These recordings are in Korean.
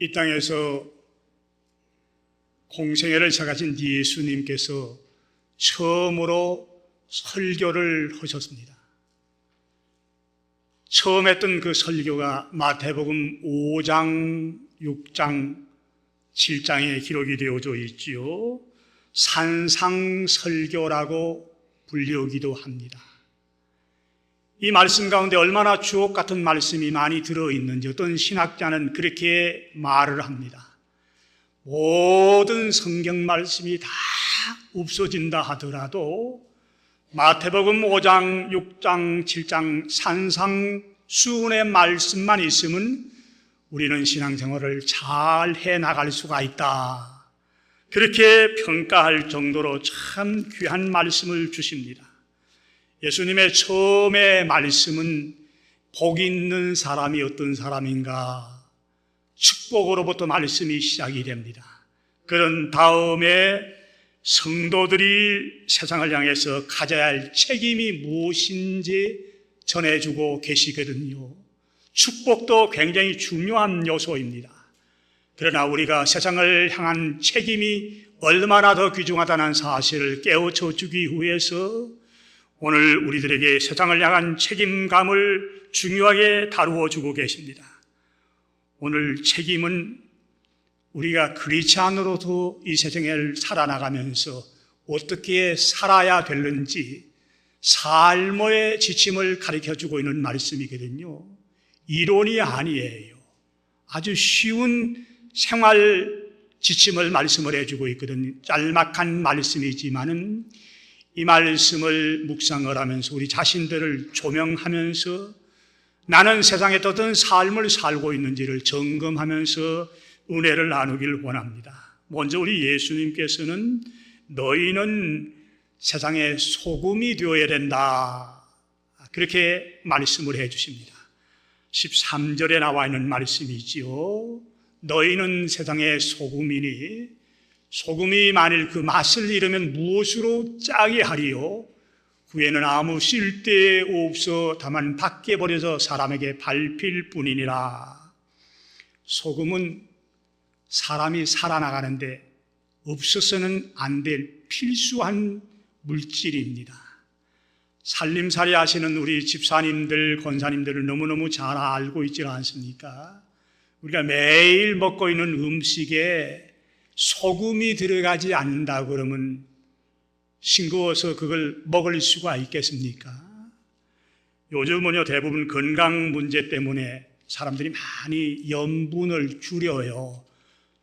이 땅에서 공생애를 시작하신 예수님께서 처음으로 설교를 하셨습니다. 처음 했던 그 설교가 마태복음 5장, 6장, 7장에 기록이 되어져 있지요. 산상설교라고 불리우기도 합니다. 이 말씀 가운데 얼마나 주옥 같은 말씀이 많이 들어있는지 어떤 신학자는 그렇게 말을 합니다. 모든 성경 말씀이 다 없어진다 하더라도 마태복음 5장, 6장, 7장 산상수훈의 말씀만 있으면 우리는 신앙생활을 잘 해나갈 수가 있다. 그렇게 평가할 정도로 참 귀한 말씀을 주십니다. 예수님의 처음의 말씀은 복 있는 사람이 어떤 사람인가? 축복으로부터 말씀이 시작이 됩니다. 그런 다음에 성도들이 세상을 향해서 가져야 할 책임이 무엇인지 전해주고 계시거든요. 축복도 굉장히 중요한 요소입니다. 그러나 우리가 세상을 향한 책임이 얼마나 더 귀중하다는 사실을 깨우쳐 주기 위해서 오늘 우리들에게 세상을 향한 책임감을 중요하게 다루어 주고 계십니다. 오늘 책임은 우리가 크리스찬으로도 이 세상을 살아나가면서 어떻게 살아야 되는지 삶의 지침을 가르쳐주고 있는 말씀이거든요. 이론이 아니에요. 아주 쉬운 생활 지침을 말씀을 해주고 있거든요. 짤막한 말씀이지만은 이 말씀을 묵상을 하면서 우리 자신들을 조명하면서 나는 세상에 어떤 삶을 살고 있는지를 점검하면서 은혜를 나누길 원합니다. 먼저 우리 예수님께서는 너희는 세상의 소금이 되어야 된다. 그렇게 말씀을 해 주십니다. 13절에 나와 있는 말씀이지요. 너희는 세상의 소금이니 소금이 만일 그 맛을 잃으면 무엇으로 짜게 하리요? 후에는 아무 쓸데 없어 다만 밖에 버려서 사람에게 밟힐 뿐이니라. 소금은 사람이 살아나가는데 없어서는 안 될 필수한 물질입니다. 살림살이 하시는 우리 집사님들, 권사님들은 너무너무 잘 알고 있지 않습니까? 우리가 매일 먹고 있는 음식에 소금이 들어가지 않는다 그러면 싱거워서 그걸 먹을 수가 있겠습니까? 요즘은요, 대부분 건강 문제 때문에 사람들이 많이 염분을 줄여요.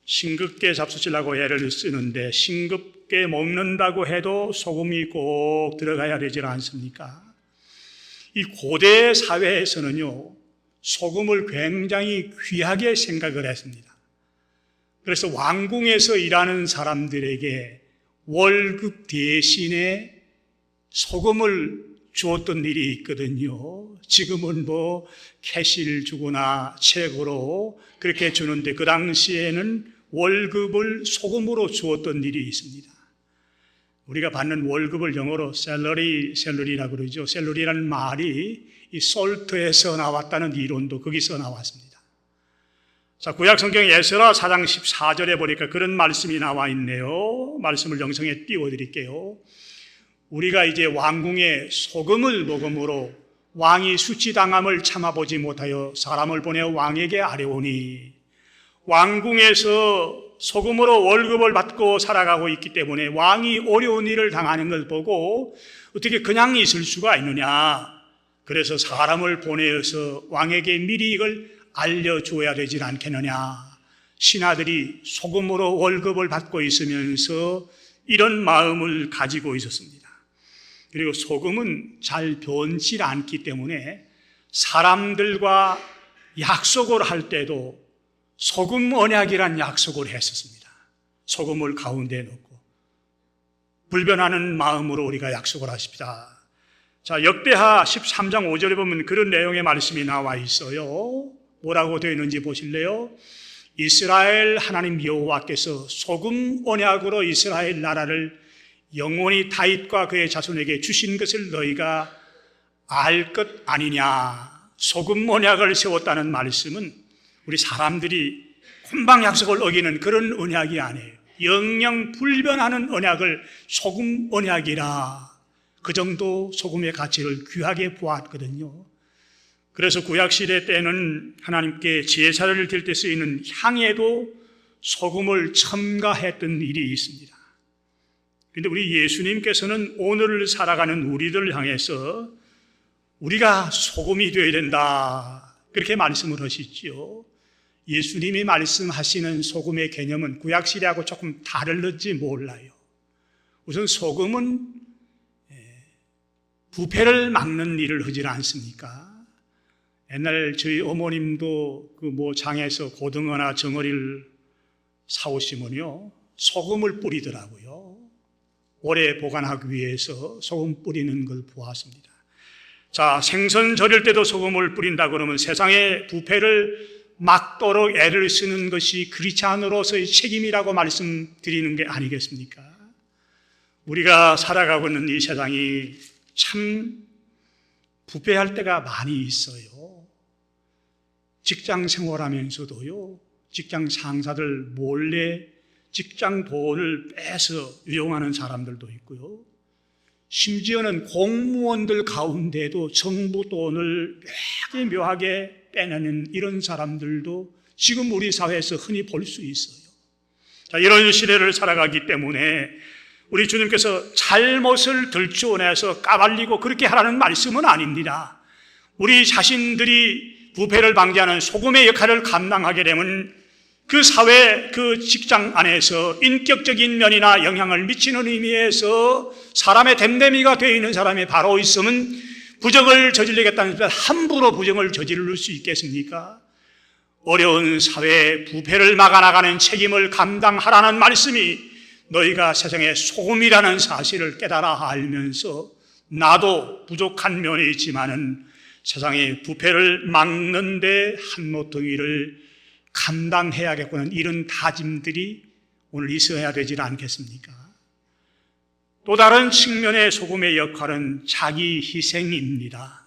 싱겁게 잡수시려고 애를 쓰는데 싱겁게 먹는다고 해도 소금이 꼭 들어가야 되지 않습니까? 이 고대 사회에서는요, 소금을 굉장히 귀하게 생각을 했습니다. 그래서 왕궁에서 일하는 사람들에게 월급 대신에 소금을 주었던 일이 있거든요. 지금은 뭐 캐시를 주거나 책으로 그렇게 주는데 그 당시에는 월급을 소금으로 주었던 일이 있습니다. 우리가 받는 월급을 영어로 샐러리라고 그러죠. 샐러리라는 말이 이 솔트에서 나왔다는 이론도 거기서 나왔습니다. 자, 구약성경 에스라 4장 14절에 보니까 그런 말씀이 나와 있네요. 말씀을 영상에 띄워드릴게요. 우리가 이제 왕궁에 소금을 먹음으로 왕이 수치당함을 참아보지 못하여 사람을 보내 왕에게 아뢰오니, 왕궁에서 소금으로 월급을 받고 살아가고 있기 때문에 왕이 어려운 일을 당하는 걸 보고 어떻게 그냥 있을 수가 있느냐. 그래서 사람을 보내어서 왕에게 미리 이걸 알려줘야 되지 않겠느냐. 신하들이 소금으로 월급을 받고 있으면서 이런 마음을 가지고 있었습니다. 그리고 소금은 잘 변치 않기 때문에 사람들과 약속을 할 때도 소금 언약이란 약속을 했었습니다. 소금을 가운데 넣고 불변하는 마음으로 우리가 약속을 하십니다. 자, 역대하 13장 5절에 보면 그런 내용의 말씀이 나와 있어요. 뭐라고 되어 있는지 보실래요? 이스라엘 하나님 여호와께서 소금 언약으로 이스라엘 나라를 영원히 다윗과 그의 자손에게 주신 것을 너희가 알 것 아니냐. 소금 언약을 세웠다는 말씀은 우리 사람들이 금방 약속을 어기는 그런 언약이 아니에요. 영영 불변하는 언약을 소금 언약이라, 그 정도 소금의 가치를 귀하게 보았거든요. 그래서 구약시대 때는 하나님께 제사를 드릴 때 쓰이는 향에도 소금을 첨가했던 일이 있습니다. 그런데 우리 예수님께서는 오늘을 살아가는 우리들을 향해서 우리가 소금이 되어야 된다, 그렇게 말씀을 하시지요. 예수님이 말씀하시는 소금의 개념은 구약시대하고 조금 다를지 몰라요. 우선 소금은 부패를 막는 일을 하지 않습니까? 옛날 저희 어머님도 그 장에서 고등어나 정어리를 사오시면요, 소금을 뿌리더라고요. 오래 보관하기 위해서 소금 뿌리는 걸 보았습니다. 자, 생선 절일 때도 소금을 뿌린다 그러면 세상의 부패를 막도록 애를 쓰는 것이 크리스찬으로서의 책임이라고 말씀드리는 게 아니겠습니까? 우리가 살아가고 있는 이 세상이 참 부패할 때가 많이 있어요. 직장 생활하면서도요, 직장 상사들 몰래 직장 돈을 빼서 유용하는 사람들도 있고요. 심지어는 공무원들 가운데도 정부 돈을 묘하게 빼내는 이런 사람들도 지금 우리 사회에서 흔히 볼 수 있어요. 자, 이런 시대를 살아가기 때문에 우리 주님께서 잘못을 들추어내서 까발리고 그렇게 하라는 말씀은 아닙니다. 우리 자신들이 부패를 방지하는 소금의 역할을 감당하게 되면 그 사회, 그 직장 안에서 인격적인 면이나 영향을 미치는 의미에서 사람의 됨됨이가 되어 있는 사람이 바로 있으면 부정을 저지르겠다는 것, 함부로 부정을 저지를 수 있겠습니까? 어려운 사회의 부패를 막아나가는 책임을 감당하라는 말씀이 너희가 세상의 소금이라는 사실을 깨달아 알면서 나도 부족한 면이 있지만은 세상의 부패를 막는 데 한 모퉁이를 감당해야겠구나, 이런 다짐들이 오늘 있어야 되지 않겠습니까? 또 다른 측면의 소금의 역할은 자기 희생입니다.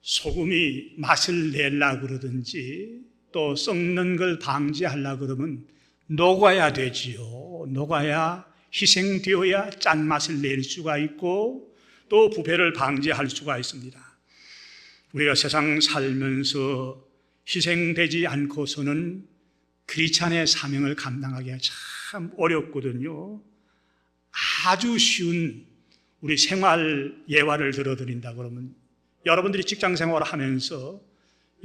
소금이 맛을 내려고 그러든지 또 썩는 걸 방지하려고 그러면 녹아야 되지요. 녹아야 희생되어야 짠맛을 낼 수가 있고 또 부패를 방지할 수가 있습니다. 우리가 세상 살면서 희생되지 않고서는 크리스찬의 사명을 감당하기가 참 어렵거든요. 아주 쉬운 우리 생활 예화를 들어드린다 그러면, 여러분들이 직장 생활을 하면서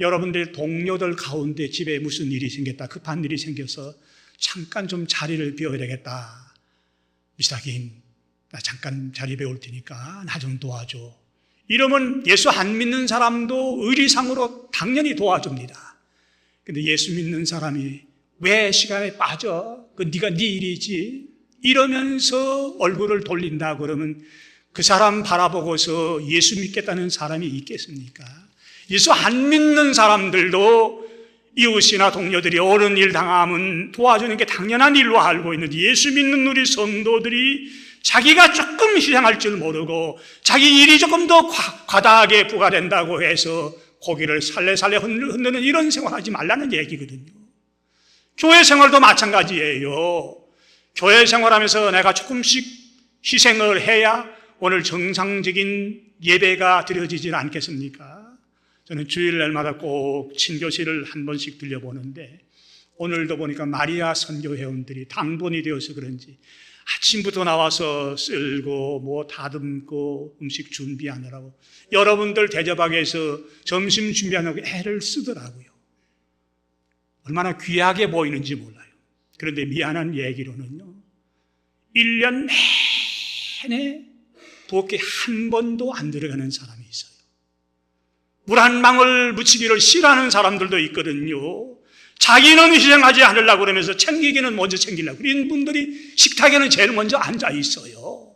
여러분들의 동료들 가운데 집에 무슨 일이 생겼다, 급한 일이 생겨서 잠깐 좀 자리를 비워야 되겠다. 미스터김, 나 잠깐 자리 비울 테니까 나 좀 도와줘. 이러면 예수 안 믿는 사람도 의리상으로 당연히 도와줍니다. 근데 예수 믿는 사람이 왜 시간에 빠져? 그 네가 네 일이지. 이러면서 얼굴을 돌린다 그러면 그 사람 바라보고서 예수 믿겠다는 사람이 있겠습니까? 예수 안 믿는 사람들도 이웃이나 동료들이 옳은 일 당하면 도와주는 게 당연한 일로 알고 있는데, 예수 믿는 우리 성도들이 자기가 조금 희생할 줄 모르고 자기 일이 조금 더 과다하게 부과된다고 해서 고기를 살래살래 흔드는 이런 생활하지 말라는 얘기거든요. 교회 생활도 마찬가지예요. 교회 생활하면서 내가 조금씩 희생을 해야 오늘 정상적인 예배가 드려지지 않겠습니까? 저는 주일날마다 꼭 친교실을 한 번씩 들려보는데, 오늘도 보니까 마리아 선교 회원들이 당번이 되어서 그런지 아침부터 나와서 쓸고 다듬고 음식 준비하느라고, 여러분들 대접하기 위해서 점심 준비하느라고 애를 쓰더라고요. 얼마나 귀하게 보이는지 몰라요. 그런데 미안한 얘기로는요, 1년 내내 부엌에 한 번도 안 들어가는 사람이 있어요. 물 한 방울 묻히기를 싫어하는 사람들도 있거든요. 자기는 희생하지 않으려고 그러면서 챙기기는 먼저 챙기려고, 그런 분들이 식탁에는 제일 먼저 앉아 있어요.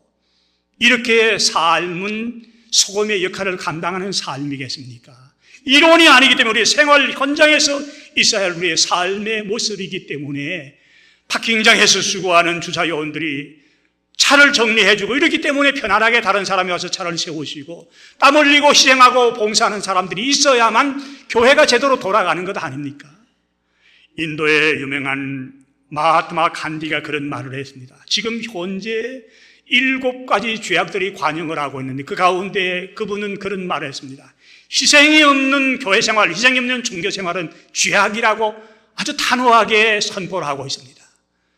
이렇게 삶은 소금의 역할을 감당하는 삶이겠습니까? 이론이 아니기 때문에 우리 생활 현장에서 있어야 할 우리의 삶의 모습이기 때문에, 파킹장에서 수고하는 주차요원들이 차를 정리해주고 이렇기 때문에 편안하게 다른 사람이 와서 차를 세우시고 땀 흘리고 희생하고 봉사하는 사람들이 있어야만 교회가 제대로 돌아가는 것 아닙니까? 인도의 유명한 마하트마 간디가 그런 말을 했습니다. 지금 현재 7가지 죄악들이 관영을 하고 있는데 그 가운데 그분은 그런 말을 했습니다. 희생이 없는 교회 생활, 희생이 없는 종교 생활은 죄악이라고 아주 단호하게 선포를 하고 있습니다.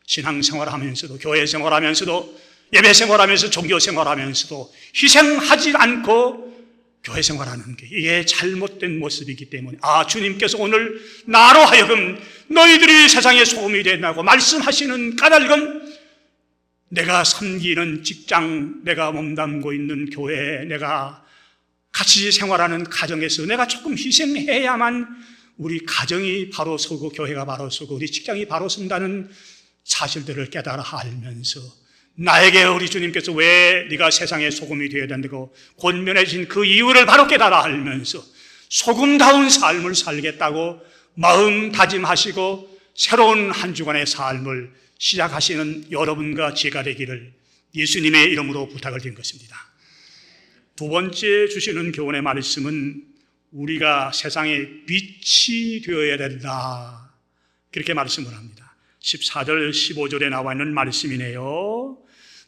신앙생활하면서도, 교회 생활하면서도, 예배 생활하면서, 종교 생활하면서도 희생하지 않고 교회 생활하는 게 이게 잘못된 모습이기 때문에 주님께서 오늘 나로 하여금 너희들이 세상의 소금이 된다고 말씀하시는 까닭은 내가 섬기는 직장, 내가 몸담고 있는 교회, 내가 같이 생활하는 가정에서 내가 조금 희생해야만 우리 가정이 바로 서고 교회가 바로 서고 우리 직장이 바로 선다는 사실들을 깨달아 알면서 나에게 우리 주님께서 왜 네가 세상의 소금이 되어야 된다고 권면해 주신 그 이유를 바로 깨달아 알면서 소금다운 삶을 살겠다고 마음 다짐하시고 새로운 한 주간의 삶을 시작하시는 여러분과 제가 되기를 예수님의 이름으로 부탁을 드린 것입니다. 두 번째 주시는 교훈의 말씀은 우리가 세상의 빛이 되어야 된다, 그렇게 말씀을 합니다. 14절 15절에 나와 있는 말씀이네요.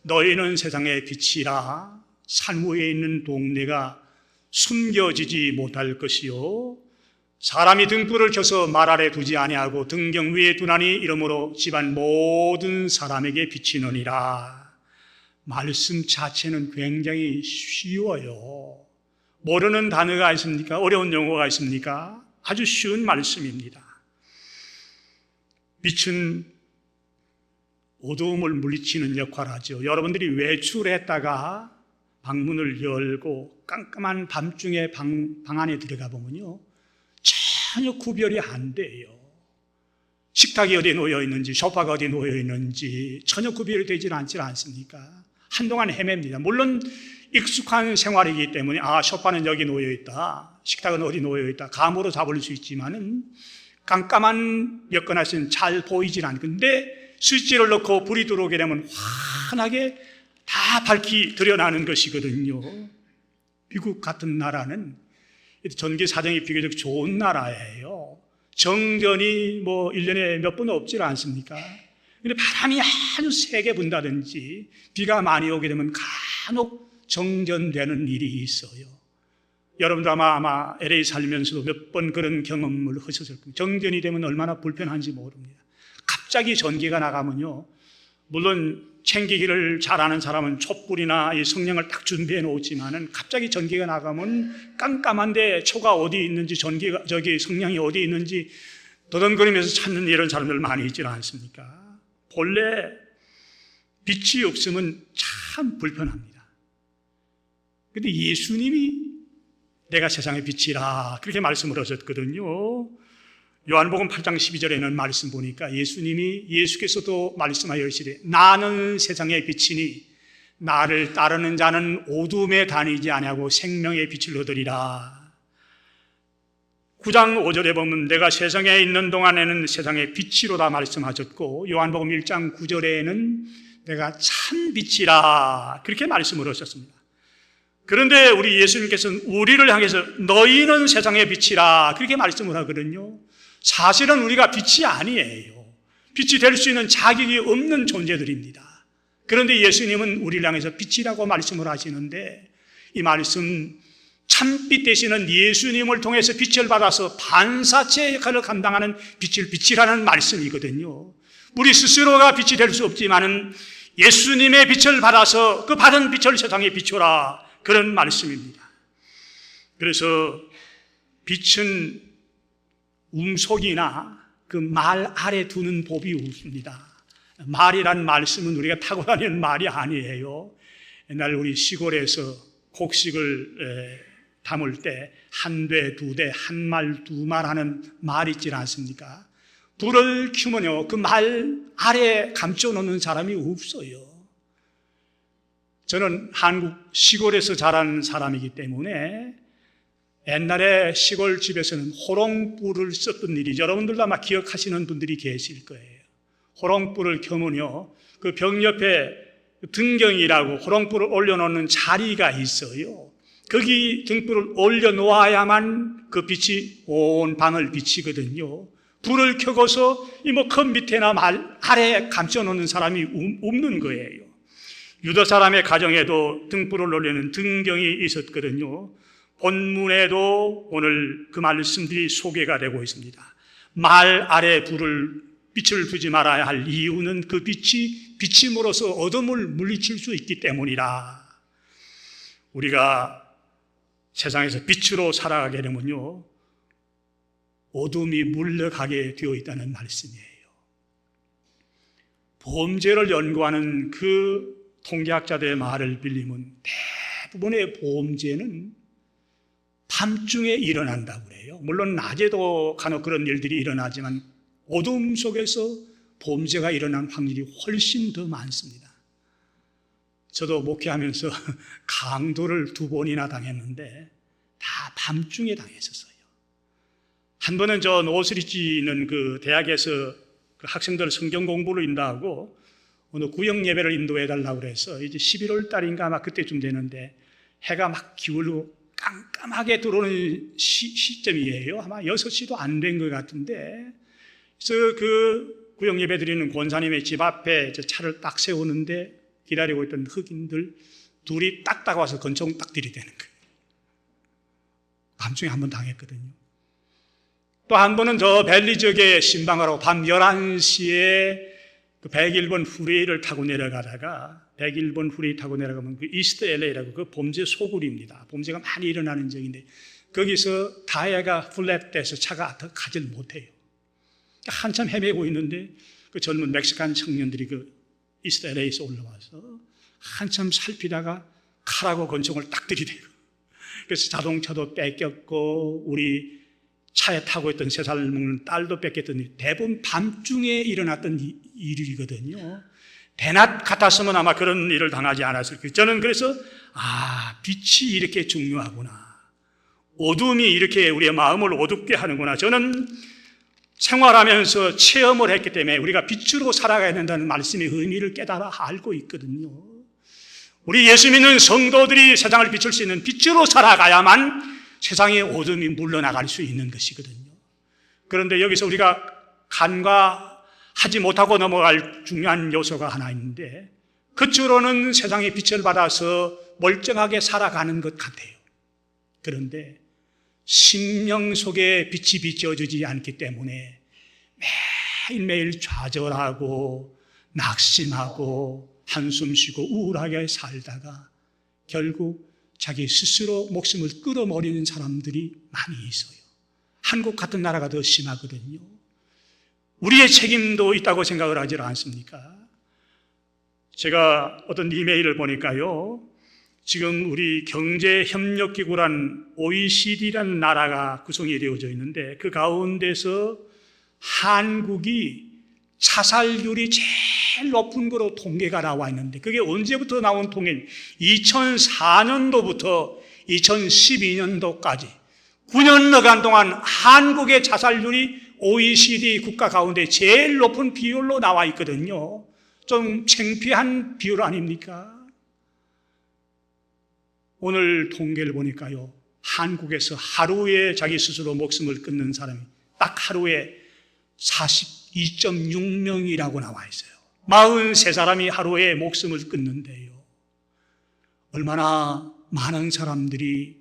너희는 세상의 빛이라. 산 위에 있는 동네가 숨겨지지 못할 것이요 사람이 등불을 켜서 말 아래 두지 아니하고 등경 위에 두나니 이러므로 집안 모든 사람에게 비치느니라. 말씀 자체는 굉장히 쉬워요. 모르는 단어가 있습니까? 어려운 용어가 있습니까? 아주 쉬운 말씀입니다. 빛은 어두움을 물리치는 역할을 하죠. 여러분들이 외출했다가 방문을 열고 깜깜한 밤중에 방 안에 들어가 보면요, 전혀 구별이 안 돼요. 식탁이 어디 놓여 있는지, 소파가 어디 놓여 있는지 전혀 구별이 되질 않지 않습니까? 한동안 헤맵니다. 물론 익숙한 생활이기 때문에 소파는 여기 놓여 있다, 식탁은 어디 놓여 있다, 감으로 잡을 수 있지만은 깜깜한 여건에서는 잘 보이질 않는데 스위치를 넣고 불이 들어오게 되면 환하게 다 밝히 드러나는 것이거든요. 미국 같은 나라는 전기 사정이 비교적 좋은 나라예요. 정전이 1년에 몇 번 없지 않습니까? 근데 바람이 아주 세게 분다든지 비가 많이 오게 되면 간혹 정전되는 일이 있어요. 여러분도 아마 LA 살면서도 몇 번 그런 경험을 하셨을 겁니다. 정전이 되면 얼마나 불편한지 모릅니다. 갑자기 전기가 나가면요, 물론 챙기기를 잘하는 사람은 촛불이나 이 성냥을 딱 준비해 놓지만은 갑자기 전기가 나가면 깜깜한데 초가 어디 있는지, 성냥이 어디 있는지 더듬거리면서 찾는 이런 사람들 많이 있지 않습니까? 본래 빛이 없으면 참 불편합니다. 근데 예수님이 내가 세상의 빛이라 그렇게 말씀을 하셨거든요. 요한복음 8장 12절에는 말씀 보니까 예수께서도 말씀하시되 나는 세상의 빛이니 나를 따르는 자는 어둠에 다니지 아니하고 생명의 빛을 얻으리라. 9장 5절에 보면 내가 세상에 있는 동안에는 세상의 빛이로다 말씀하셨고, 요한복음 1장 9절에는 내가 참 빛이라 그렇게 말씀을 하셨습니다. 그런데 우리 예수님께서는 우리를 향해서 너희는 세상의 빛이라 그렇게 말씀을 하거든요. 사실은 우리가 빛이 아니에요. 빛이 될 수 있는 자격이 없는 존재들입니다. 그런데 예수님은 우리를 향해서 빛이라고 말씀을 하시는데, 이 말씀 참빛 되시는 예수님을 통해서 빛을 받아서 반사체 역할을 감당하는 빛이라는 말씀이거든요. 우리 스스로가 빛이 될 수 없지만은 예수님의 빛을 받아서 그 받은 빛을 세상에 비춰라, 그런 말씀입니다. 그래서 빛은 음속이나 그 말 아래 두는 법이 없습니다. 말이란 말씀은 우리가 타고 다니는 말이 아니에요. 옛날 우리 시골에서 곡식을 담을 때 한 대, 두 대, 한 말, 두 말 하는 말 있지 않습니까? 불을 켜면요, 그 말 아래 감춰 놓는 사람이 없어요. 저는 한국 시골에서 자란 사람이기 때문에 옛날에 시골 집에서는 호롱불을 썼던 일이 여러분들도 아마 기억하시는 분들이 계실 거예요. 호롱불을 켜면요, 그 벽 옆에 등경이라고 호롱불을 올려놓는 자리가 있어요. 거기 등불을 올려놓아야만 그 빛이 온 방을 비치거든요. 불을 켜고서 큰 밑에나 아래에 감춰놓는 사람이 없는 거예요. 유다 사람의 가정에도 등불을 올리는 등경이 있었거든요. 본문에도 오늘 그 말씀들이 소개가 되고 있습니다. 말 아래 빛을 두지 말아야 할 이유는 그 빛이 비침으로써 어둠을 물리칠 수 있기 때문이라. 우리가 세상에서 빛으로 살아가게 되면요, 어둠이 물러가게 되어 있다는 말씀이에요. 범죄를 연구하는 그 통계학자들의 말을 빌리면 대부분의 범죄는 밤중에 일어난다고 그래요. 물론 낮에도 간혹 그런 일들이 일어나지만 어둠 속에서 범죄가 일어난 확률이 훨씬 더 많습니다. 저도 목회하면서 강도를 2번이나 당했는데 다 밤중에 당했었어요. 한 번은 저 노스리치는 그 대학에서 그 학생들 성경 공부를 인도하고 어느 구역 예배를 인도해달라고 그래서 이제 11월 달인가 아마 그때쯤 되는데 해가 막 기울고 깜깜하게 들어오는 시점이에요. 아마 6시도 안 된 것 같은데, 그래서 그 구역 예배 드리는 권사님의 집 앞에 차를 딱 세우는데 기다리고 있던 흑인들 둘이 딱 와서 권총 딱 들이대는 거예요. 밤중에 한 번 당했거든요. 또 한 번은 저 벨리 지역에 신방하라고 밤 11시에 그 101번 후레이를 타고 내려가다가 101번 후레이 타고 내려가면 그 이스트 LA라고 그 범죄 소굴입니다. 범죄가 많이 일어나는 지역인데 거기서 타이어가 플랫돼서 차가 더 가질 못해요. 한참 헤매고 있는데 그 젊은 멕시칸 청년들이 그 이스트 LA에서 올라와서 한참 살피다가 칼하고 권총을 딱 들이대고, 그래서 자동차도 뺏겼고 우리 차에 타고 있던 3살 먹는 딸도 뺏겼더니 대부분 밤중에 일어났던 일이거든요. 대낮 같았으면 아마 그런 일을 당하지 않았을 거예요. 저는 그래서 빛이 이렇게 중요하구나, 어둠이 이렇게 우리의 마음을 어둡게 하는구나, 저는 생활하면서 체험을 했기 때문에 우리가 빛으로 살아가야 된다는 말씀의 의미를 깨달아 알고 있거든요. 우리 예수 믿는 성도들이 세상을 비출 수 있는 빛으로 살아가야만 세상의 어둠이 물러나갈 수 있는 것이거든요. 그런데 여기서 우리가 간과하지 못하고 넘어갈 중요한 요소가 하나 있는데, 겉으로는 세상의 빛을 받아서 멀쩡하게 살아가는 것 같아요. 그런데 심령 속에 빛이 비춰지지 않기 때문에 매일매일 좌절하고 낙심하고 한숨 쉬고 우울하게 살다가 결국 자기 스스로 목숨을 끊어버리는 사람들이 많이 있어요. 한국 같은 나라가 더 심하거든요. 우리의 책임도 있다고 생각을 하지 않습니까? 제가 어떤 이메일을 보니까요, 지금 우리 경제협력기구란 OECD라는 나라가 구성이 되어져 있는데 그 가운데서 한국이 자살률이 제일 높은 거로 통계가 나와 있는데, 그게 언제부터 나온 통계는 2004년도부터 2012년도까지 9년여간 동안 한국의 자살률이 OECD 국가 가운데 제일 높은 비율로 나와 있거든요. 좀 창피한 비율 아닙니까? 오늘 통계를 보니까요, 한국에서 하루에 자기 스스로 목숨을 끊는 사람이 딱 하루에 42.6명이라고 나와 있어요. 43사람이 하루에 목숨을 끊는데요, 얼마나 많은 사람들이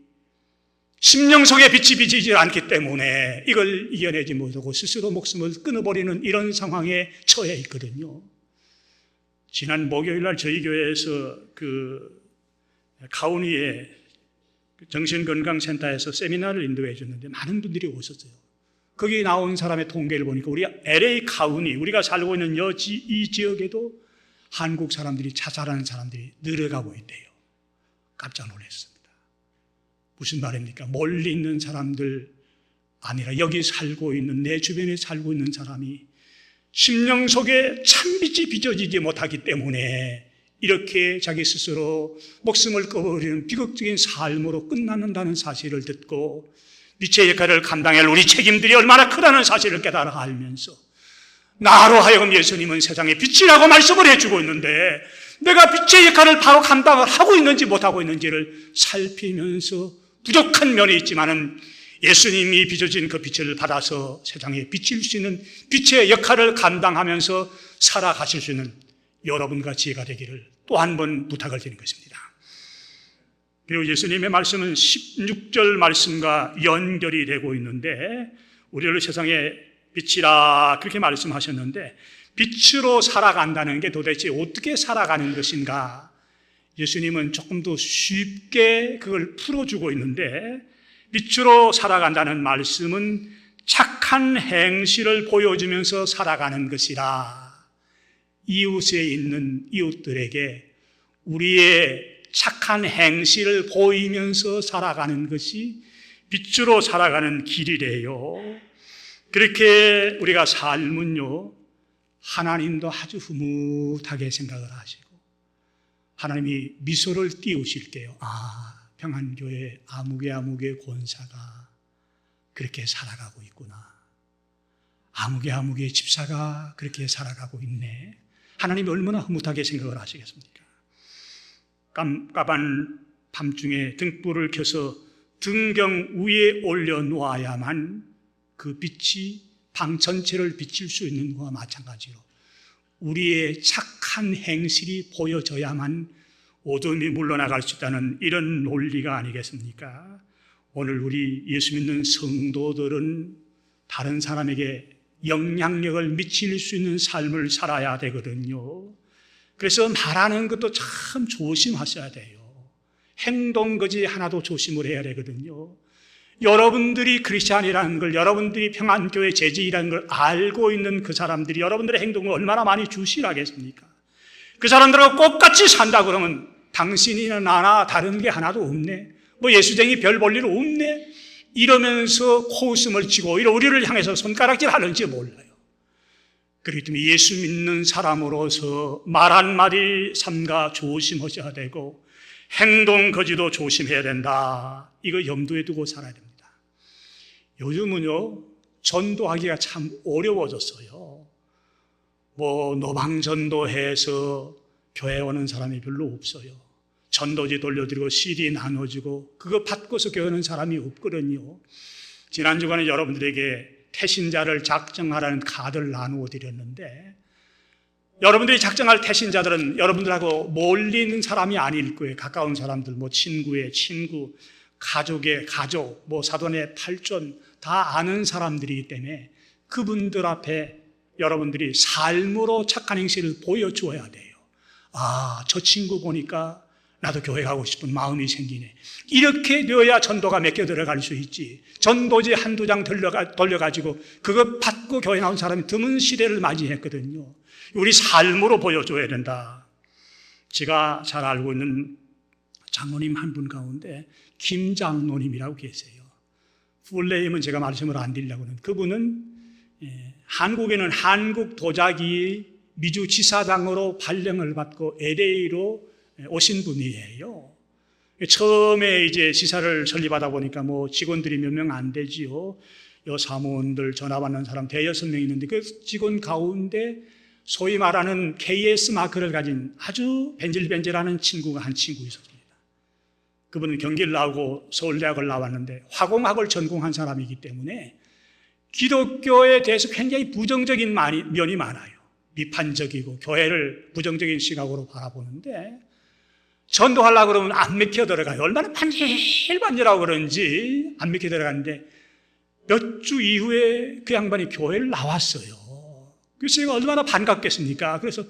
심령 속에 빛이 비치지 않기 때문에 이걸 이겨내지 못하고 스스로 목숨을 끊어버리는 이런 상황에 처해 있거든요. 지난 목요일 날 저희 교회에서 그 카우니의 정신건강센터에서 세미나를 인도해 줬는데 많은 분들이 오셨어요. 거기 나온 사람의 통계를 보니까 우리 LA 카우니, 우리가 살고 있는 이 지역에도 한국 사람들이 자살하는 사람들이 늘어가고 있대요. 깜짝 놀랐습니다. 무슨 말입니까? 멀리 있는 사람들 아니라 여기 살고 있는, 내 주변에 살고 있는 사람이 심령 속에 참빛이 비춰지지 못하기 때문에 이렇게 자기 스스로 목숨을 꺼버리는 비극적인 삶으로 끝난다는 사실을 듣고 빛의 역할을 감당할 우리 책임들이 얼마나 크다는 사실을 깨달아 알면서 나로 하여금 예수님은 세상의 빛이라고 말씀을 해주고 있는데 내가 빛의 역할을 바로 감당을 하고 있는지 못하고 있는지를 살피면서 부족한 면이 있지만은 예수님이 빚어진 그 빛을 받아서 세상에 비칠 수 있는 빛의 역할을 감당하면서 살아가실 수 있는 여러분과 지혜가 되기를 또 한 번 부탁을 드리는 것입니다. 그리고 예수님의 말씀은 16절 말씀과 연결이 되고 있는데, 우리를 세상에 빛이라 그렇게 말씀하셨는데, 빛으로 살아간다는 게 도대체 어떻게 살아가는 것인가? 예수님은 조금 더 쉽게 그걸 풀어주고 있는데, 빛으로 살아간다는 말씀은 착한 행실을 보여주면서 살아가는 것이라. 이웃에 있는 이웃들에게 우리의 착한 행실을 보이면서 살아가는 것이 빛으로 살아가는 길이래요. 그렇게 우리가 삶은요, 하나님도 아주 흐뭇하게 생각을 하시고 하나님이 미소를 띄우실 때요, 평안교회 아무개 권사가 그렇게 살아가고 있구나. 아무개 집사가 그렇게 살아가고 있네. 하나님이 얼마나 흐뭇하게 생각을 하시겠습니까? 깜깜한 밤중에 등불을 켜서 등경 위에 올려놓아야만 그 빛이 방 전체를 비칠 수 있는 것과 마찬가지로 우리의 착한 행실이 보여져야만 어둠이 물러나갈 수 있다는 이런 논리가 아니겠습니까? 오늘 우리 예수 믿는 성도들은 다른 사람에게 영향력을 미칠 수 있는 삶을 살아야 되거든요. 그래서 말하는 것도 참 조심하셔야 돼요. 행동거지 하나도 조심을 해야 되거든요. 여러분들이 크리스찬이라는 걸, 여러분들이 평안교회 재직이라는 걸 알고 있는 그 사람들이 여러분들의 행동을 얼마나 많이 주시하겠습니까? 그 사람들하고 똑같이 산다 그러면 당신이나 나나 다른 게 하나도 없네, 뭐 예수쟁이 별 볼 일 없네, 이러면서 코웃음을 치고 오히려 우리를 향해서 손가락질 하는지 몰라요. 그렇기 때문에 예수 믿는 사람으로서 말 한마디 삼가 조심하셔야 되고 행동 거지도 조심해야 된다. 이거 염두에 두고 살아야 됩니다. 요즘은요, 전도하기가 참 어려워졌어요. 뭐 노방전도해서 교회 오는 사람이 별로 없어요. 전도지 돌려드리고 CD 나눠주고 그거 받고서 교회 오는 사람이 없거든요. 지난 주간에 여러분들에게 태신자를 작정하라는 카드를 나누어 드렸는데, 여러분들이 작정할 태신자들은 여러분들하고 멀리 있는 사람이 아닐 거예요. 가까운 사람들, 뭐 친구의 친구, 가족의 가족, 뭐 사돈의 팔촌 다 아는 사람들이기 때문에 그분들 앞에 여러분들이 삶으로 착한 행실을 보여주어야 돼요. 저 친구 보니까 나도 교회 가고 싶은 마음이 생기네. 이렇게 되어야 전도가 맡겨 들어갈 수 있지. 전도지 한두 장 돌려가지고 그거 받고 교회 나온 사람이 드문 시대를 맞이했거든요. 우리 삶으로 보여줘야 된다. 제가 잘 알고 있는 장로님 한 분 가운데 김 장로님이라고 계세요. 풀네임은 제가 말씀을 안 드리려고 하는, 그분은 한국에는 한국 도자기 미주 지사장으로 발령을 받고 LA로 오신 분이에요. 처음에 이제 지사를 설립하다 보니까 뭐 직원들이 몇 명 안 되지요. 요 사무원들 전화 받는 사람 대여섯 명 있는데 그 직원 가운데 소위 말하는 KS 마크를 가진 아주 벤질벤질하는 친구가 한 친구 있었습니다. 그분은 경기를 나오고 서울대학을 나왔는데 화공학을 전공한 사람이기 때문에 기독교에 대해서 굉장히 부정적인 면이 많아요. 비판적이고 교회를 부정적인 시각으로 바라보는데 전도하려고 그러면 안 맥혀 들어가요. 얼마나 반질반질하고 그런지 안 맥혀 들어가는데 몇 주 이후에 그 양반이 교회를 나왔어요. 그래서 제가 얼마나 반갑겠습니까? 그래서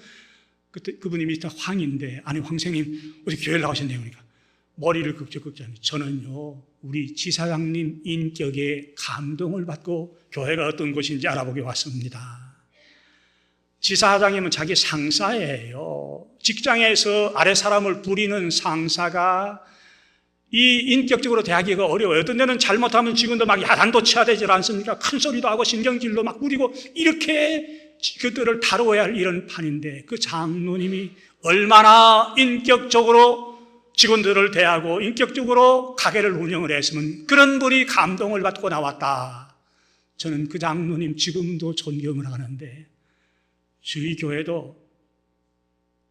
그때 그분이 미스터 황인데, 아니 황생님 어디 교회를 나오셨네요. 그러니까 머리를 긁적긁자니 저는요 우리 지사장님 인격에 감동을 받고 교회가 어떤 곳인지 알아보게 왔습니다. 지사장님은 자기 상사예요. 직장에서 아래 사람을 부리는 상사가 이 인격적으로 대하기가 어려워요. 어떤 데는 잘못하면 직원도 막 야단도 쳐야 되지 않습니까? 큰 소리도 하고 신경질도 막 부리고 이렇게 그들을 다루어야 할 이런 판인데, 그 장로님이 얼마나 인격적으로 직원들을 대하고 인격적으로 가게를 운영을 했으면 그런 분이 감동을 받고 나왔다. 저는 그 장로님 지금도 존경을 하는데 저희 교회도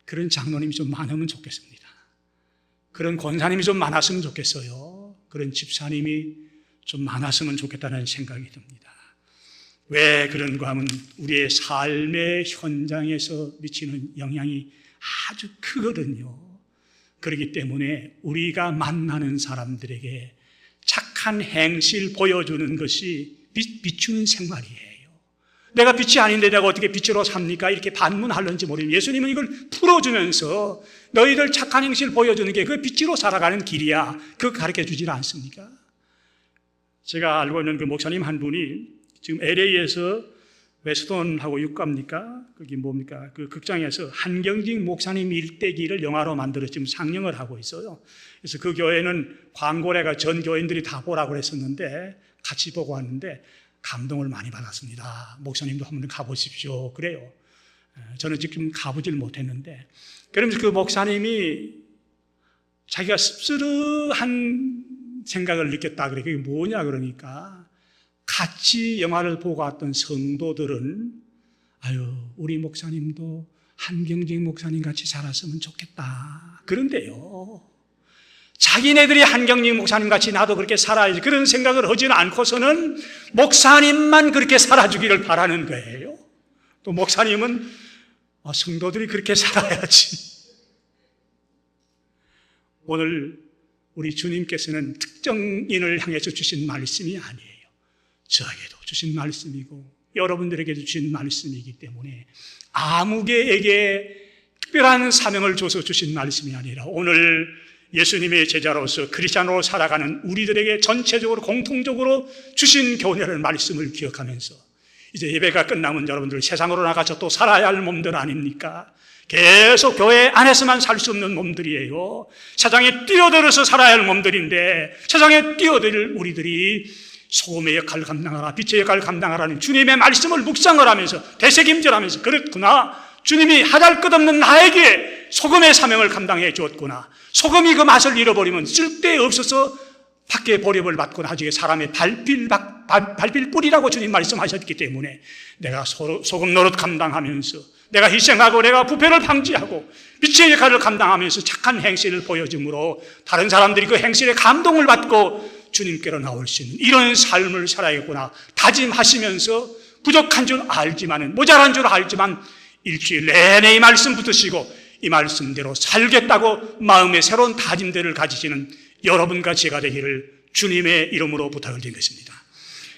그런 장로님이 좀 많으면 좋겠습니다. 그런 권사님이 좀 많았으면 좋겠어요. 그런 집사님이 좀 많았으면 좋겠다는 생각이 듭니다. 왜 그런가 하면 우리의 삶의 현장에서 미치는 영향이 아주 크거든요. 그렇기 때문에 우리가 만나는 사람들에게 착한 행실 보여주는 것이 비추는 생활이에요. 내가 빛이 아닌데 내가 어떻게 빛으로 삽니까? 이렇게 반문하는지 모르겠는데 예수님은 이걸 풀어주면서 너희들 착한 행실 보여주는 게 그 빛으로 살아가는 길이야. 그거 가르쳐 주질 않습니까? 제가 알고 있는 그 목사님 한 분이 지금 LA에서 웨스턴하고 육가입니까? 그게 뭡니까? 그 극장에서 한경직 목사님 일대기를 영화로 만들어 지금 상영을 하고 있어요. 그래서 그 교회는 광고래가 전 교인들이 다 보라고 했었는데 같이 보고 왔는데 감동을 많이 받았습니다. 목사님도 한번 가보십시오. 그래요. 저는 지금 가보질 못했는데 그러면서 그 목사님이 자기가 씁쓸한 생각을 느꼈다 그래. 그게 뭐냐 그러니까 같이 영화를 보고 왔던 성도들은 아유 우리 목사님도 한경직 목사님 같이 살았으면 좋겠다. 그런데요 자기네들이 한경직 목사님 같이 나도 그렇게 살아야지 그런 생각을 하지는 않고서는 목사님만 그렇게 살아주기를 바라는 거예요. 또 목사님은 성도들이 그렇게 살아야지. 오늘 우리 주님께서는 특정인을 향해서 주신 말씀이 아니에요. 저에게도 주신 말씀이고 여러분들에게도 주신 말씀이기 때문에 아무개에게 특별한 사명을 줘서 주신 말씀이 아니라 오늘 예수님의 제자로서 크리스찬으로 살아가는 우리들에게 전체적으로 공통적으로 주신 교훈이라는 말씀을 기억하면서 이제 예배가 끝나면 여러분들 세상으로 나가서 또 살아야 할 몸들 아닙니까? 계속 교회 안에서만 살 수 없는 몸들이에요. 세상에 뛰어들어서 살아야 할 몸들인데 세상에 뛰어들 우리들이 소금의 역할을 감당하라, 빛의 역할을 감당하라는 주님의 말씀을 묵상을 하면서 되새김질하면서 그렇구나. 주님이 하달 것 없는 나에게 소금의 사명을 감당해 주었구나. 소금이 그 맛을 잃어버리면 쓸데없어서 밖에 보립을 받고 나중에 사람의 발필 뿌리라고 주님 말씀하셨기 때문에 내가 소금 노릇 감당하면서 내가 희생하고 내가 부패를 방지하고 빛의 역할을 감당하면서 착한 행실을 보여줌으로 다른 사람들이 그 행실에 감동을 받고 주님께로 나올 수 있는 이런 삶을 살아야겠구나 다짐하시면서 부족한 줄 알지만 모자란 줄 알지만 일주일 내내 이 말씀 붙으시고 이 말씀대로 살겠다고 마음의 새로운 다짐들을 가지시는 여러분과 제가 되기를 주님의 이름으로 부탁을 드린 것입니다.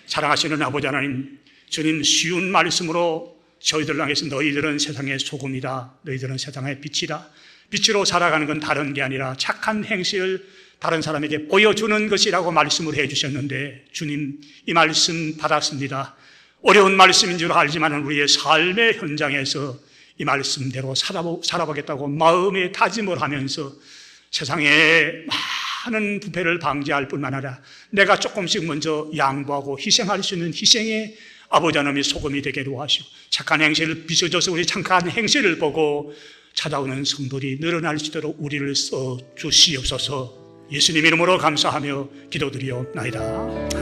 사랑하시는 아버지 하나님, 주님 쉬운 말씀으로 저희들 향해서 너희들은 세상의 소금이다, 너희들은 세상의 빛이다. 빛으로 살아가는 건 다른 게 아니라 착한 행실을 다른 사람에게 보여주는 것이라고 말씀을 해주셨는데 주님 이 말씀 받았습니다. 어려운 말씀인 줄 알지만 우리의 삶의 현장에서 이 말씀대로 살아보겠다고 마음에 다짐을 하면서 세상에 많은 부패를 방지할 뿐만 아니라 내가 조금씩 먼저 양보하고 희생할 수 있는 희생의 아버지 하나님의 소금이 되기로 하시고 착한 행실을 비춰줘서 우리 착한 행실을 보고 찾아오는 성도들이 늘어날 수 있도록 우리를 써 주시옵소서. 예수님 이름으로 감사하며 기도드리옵나이다.